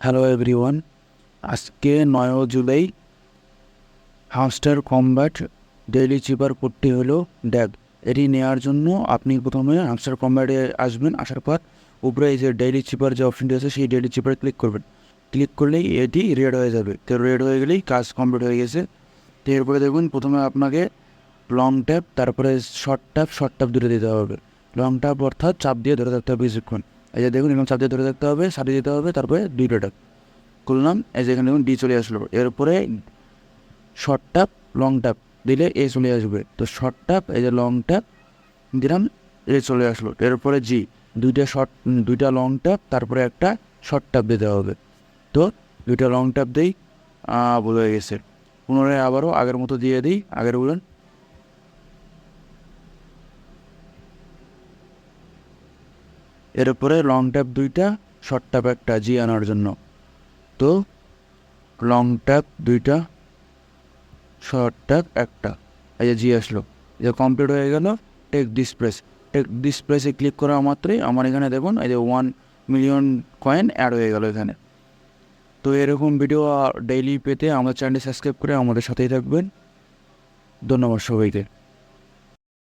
Hello everyone, আজকে 9 July hamster combat daily চিপার কোডটি হলো ড্যাগ। এটি নেওয়ার জন্য আপনি প্রথমে হামস্টার কম্ব্যাটে আসবেন। আসার পর উপরে এই যে ডেইলি চিপার যে অপশনটি আছে সেই ডেইলি চিপারে ক্লিক করবেন। ক্লিক করলেই এটি রেড হয়ে যাবে। তো রেড হয়ে গেলেই কাজ কমপ্লিট হয়ে গেছে। তো এরপরে দেখুন প্রথমে আপনাকে লং ট্যাপ তারপরে শর্ট ট্যাপ দুটো দিতে হবে। লং ট্যাপ অর্থাৎ চাপ দিয়ে ধরে থাকতে হবে কিছুক্ষণ। এই যে দেখুন এরকম চাপ দিয়ে ধরে থাকতে হবে, সারিয়ে দিতে হবে, তারপরে দুইটা ট্যাপ করলাম। এই যে এখানে দেখুন ডি চলে আসলো। এরপরে শর্ট ট্যাপ লং ট্যাপ দিলে এ চলে আসবে। তো শর্ট ট্যাপ এই যে লং ট্যাপ দিলাম, এ চলে আসলো। এরপরে জি দুইটা লং ট্যাপ তারপরে একটা শর্ট ট্যাপ দিতে হবে। তো দুইটা লং ট্যাপ দিই, ভুল হয়ে গেছে। পুনরায় আবারও আগের মতো দিয়ে দিই, আগের বলেন। এরপরে লং ট্যাপ দুইটা, শর্ট ট্যাপ একটা, জি আনার জন্য। তো লং ট্যাপ দুইটা, শর্ট ট্যাপ একটা, এই যে জি আসলো। এই যে কমপ্লিট হয়ে গেল। টেক দিস প্রেসে ক্লিক করা মাত্রই আমার এখানে দেখুন এই যে 1 মিলিয়ন কয়েন অ্যাড হয়ে গেল এখানে। তো এরকম ভিডিও ডেইলি পেতে আমাদের চ্যানেলটি সাবস্ক্রাইব করে আমাদের সাথেই থাকবেন। ধন্যবাদ সবাইকে।